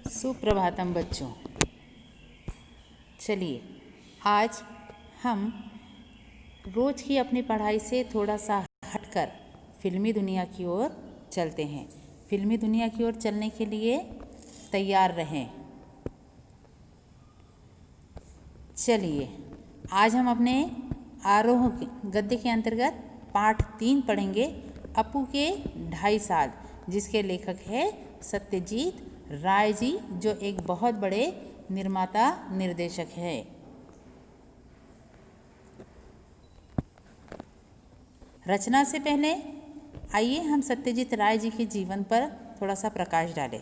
सुप्रभातम बच्चों। चलिए आज हम रोज़ की अपनी पढ़ाई से थोड़ा सा हटकर फिल्मी दुनिया की ओर चलते हैं। फिल्मी दुनिया की ओर चलने के लिए तैयार रहें। चलिए आज हम अपने आरोह गद्य के अंतर्गत पाठ 3 पढ़ेंगे, अपू के 2.5 साल, जिसके लेखक है सत्यजीत राय जी, जो एक बहुत बड़े निर्माता निर्देशक है। रचना से पहले आइए हम सत्यजीत राय जी के जीवन पर थोड़ा सा प्रकाश डालें।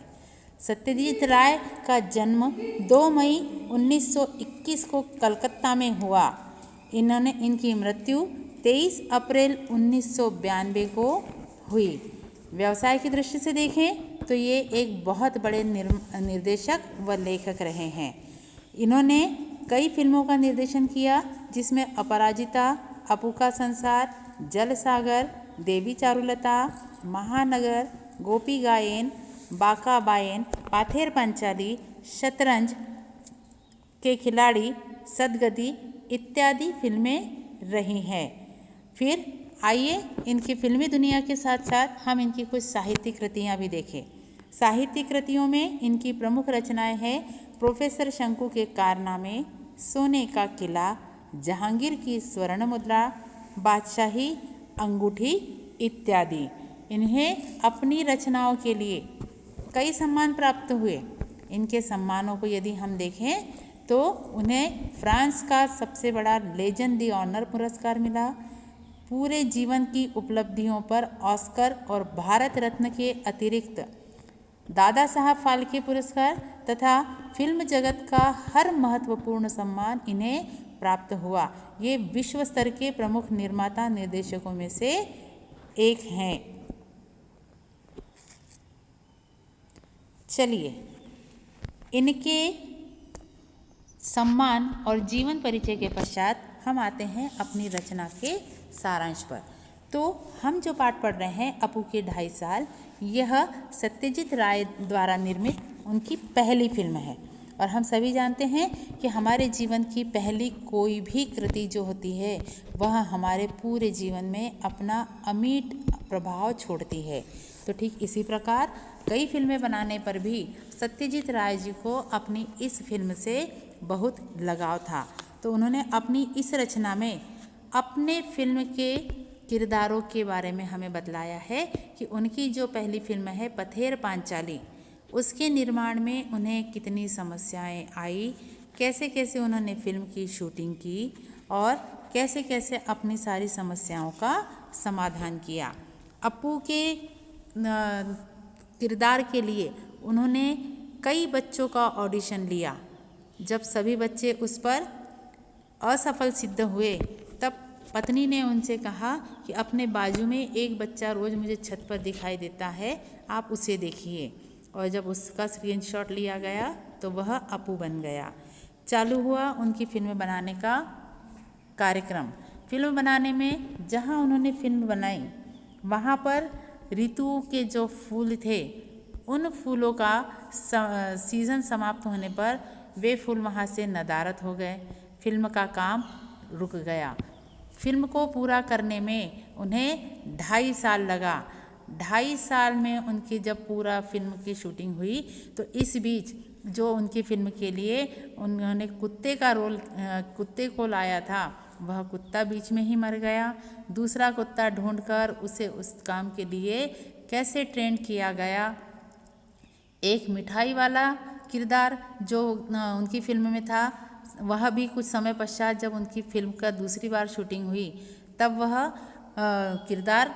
सत्यजीत राय का जन्म 2 मई 1921 को कलकत्ता में हुआ। इनकी मृत्यु 23 अप्रैल 1992 को हुई। व्यवसाय की दृष्टि से देखें तो ये एक बहुत बड़े निर्देशक व लेखक रहे हैं। इन्होंने कई फिल्मों का निर्देशन किया, जिसमें अपराजिता, अपू का संसार, जल सागर, देवी चारुलता, महानगर, गोपी गायन, बाका बायन, पाथेर पंचाली, शतरंज के खिलाड़ी, सदगति इत्यादि फिल्में रही हैं। फिर आइए इनकी फिल्मी दुनिया के साथ साथ हम इनकी कुछ साहित्यिक कृतियाँ भी देखें। साहित्यिक कृतियों में इनकी प्रमुख रचनाएं हैं प्रोफेसर शंकु के कारनामे, सोने का किला, जहांगीर की स्वर्ण मुद्रा, बादशाही अंगूठी इत्यादि। इन्हें अपनी रचनाओं के लिए कई सम्मान प्राप्त हुए। इनके सम्मानों को यदि हम देखें तो उन्हें फ्रांस का सबसे बड़ा लेजन दी ऑनर पुरस्कार मिला। पूरे जीवन की उपलब्धियों पर ऑस्कर और भारत रत्न के अतिरिक्त दादा साहब फाल्के पुरस्कार तथा फिल्म जगत का हर महत्वपूर्ण सम्मान इन्हें प्राप्त हुआ। ये विश्व स्तर के प्रमुख निर्माता निर्देशकों में से एक हैं। चलिए इनके सम्मान और जीवन परिचय के पश्चात हम आते हैं अपनी रचना के सारांश पर। तो हम जो पाठ पढ़ रहे हैं अपू के 2.5 साल, यह सत्यजीत राय द्वारा निर्मित उनकी पहली फिल्म है। और हम सभी जानते हैं कि हमारे जीवन की पहली कोई भी कृति जो होती है वह हमारे पूरे जीवन में अपना अमिट प्रभाव छोड़ती है। तो ठीक इसी प्रकार कई फिल्में बनाने पर भी सत्यजीत राय जी को अपनी इस फिल्म से बहुत लगाव था। तो उन्होंने अपनी इस रचना में अपने फिल्म के किरदारों के बारे में हमें बतलाया है कि उनकी जो पहली फिल्म है पथेर पांचाली, उसके निर्माण में उन्हें कितनी समस्याएं आई, कैसे कैसे उन्होंने फिल्म की शूटिंग की और कैसे कैसे अपनी सारी समस्याओं का समाधान किया। अपू के किरदार के लिए उन्होंने कई बच्चों का ऑडिशन लिया। जब सभी बच्चे उस पर असफल सिद्ध हुए तब पत्नी ने उनसे कहा कि अपने बाजू में एक बच्चा रोज़ मुझे छत पर दिखाई देता है, आप उसे देखिए। और जब उसका स्क्रीनशॉट लिया गया तो वह अपू बन गया। चालू हुआ उनकी फिल्म बनाने का कार्यक्रम। फिल्म बनाने में जहां उन्होंने फिल्म बनाई वहां पर ऋतु के जो फूल थे, उन फूलों का सीज़न समाप्त होने पर वे फूल वहाँ से नदारद हो गए। फिल्म का काम रुक गया। फिल्म को पूरा करने में उन्हें 2.5 साल लगा। 2.5 साल में उनकी जब पूरा फिल्म की शूटिंग हुई तो इस बीच जो उनकी फिल्म के लिए उन्होंने कुत्ते को लाया था, वह कुत्ता बीच में ही मर गया। दूसरा कुत्ता ढूंढकर उसे उस काम के लिए कैसे ट्रेन किया गया। एक मिठाई वाला किरदार जो उनकी फिल्म में था, वह भी कुछ समय पश्चात जब उनकी फिल्म का दूसरी बार शूटिंग हुई तब वह किरदार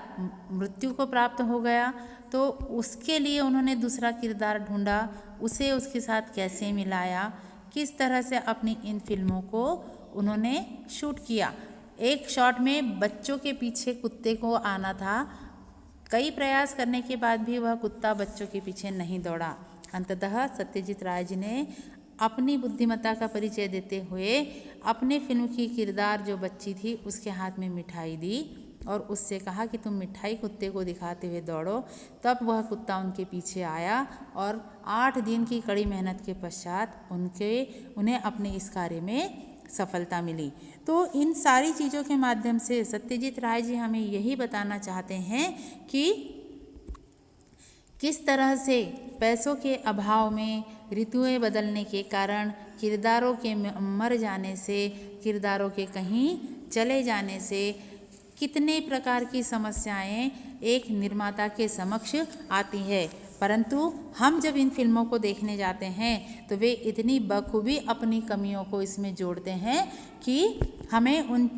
मृत्यु को प्राप्त हो गया। तो उसके लिए उन्होंने दूसरा किरदार ढूंढा, उसे उसके साथ कैसे मिलाया, किस तरह से अपनी इन फिल्मों को उन्होंने शूट किया। एक शॉट में बच्चों के पीछे कुत्ते को आना था। कई प्रयास करने के बाद भी वह कुत्ता बच्चों के पीछे नहीं दौड़ा। अंततः सत्यजीत राय जी ने अपनी बुद्धिमत्ता का परिचय देते हुए अपने फिल्म की किरदार जो बच्ची थी उसके हाथ में मिठाई दी और उससे कहा कि तुम मिठाई कुत्ते को दिखाते हुए दौड़ो। तब वह कुत्ता उनके पीछे आया और 8 दिन की कड़ी मेहनत के पश्चात उन्हें अपने इस कार्य में सफलता मिली। तो इन सारी चीज़ों के माध्यम से सत्यजीत राय जी हमें यही बताना चाहते हैं कि किस तरह से पैसों के अभाव में, ऋतुएं बदलने के कारण, किरदारों के मर जाने से, किरदारों के कहीं चले जाने से कितने प्रकार की समस्याएं एक निर्माता के समक्ष आती है। परंतु हम जब इन फिल्मों को देखने जाते हैं तो वे इतनी बखूबी अपनी कमियों को इसमें जोड़ते हैं कि हमें उन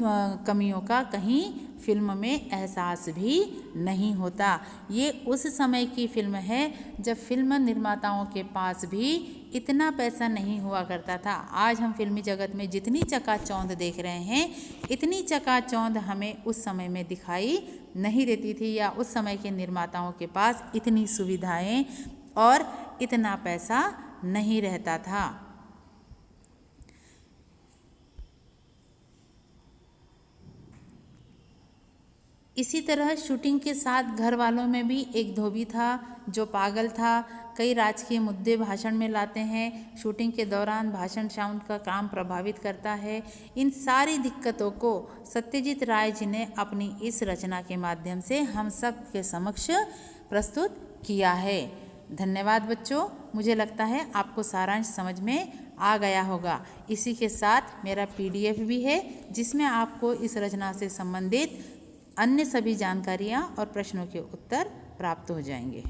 कमियों का कहीं फिल्म में एहसास भी नहीं होता। ये उस समय की फिल्म है जब फिल्म निर्माताओं के पास भी इतना पैसा नहीं हुआ करता था। आज हम फिल्मी जगत में जितनी चकाचौंध देख रहे हैं, इतनी चकाचौंध हमें उस समय में दिखाई नहीं देती थी, या उस समय के निर्माताओं के पास इतनी सुविधाएं और इतना पैसा नहीं रहता था। इसी तरह शूटिंग के साथ घर वालों में भी एक धोबी था जो पागल था। कई राजकीय मुद्दे भाषण में लाते हैं। शूटिंग के दौरान भाषण साउंड का काम प्रभावित करता है। इन सारी दिक्कतों को सत्यजीत राय जी ने अपनी इस रचना के माध्यम से हम सब के समक्ष प्रस्तुत किया है। धन्यवाद बच्चों। मुझे लगता है आपको सारांश समझ में आ गया होगा। इसी के साथ मेरा PDF भी है जिसमें आपको इस रचना से संबंधित अन्य सभी जानकारियाँ और प्रश्नों के उत्तर प्राप्त हो जाएंगे।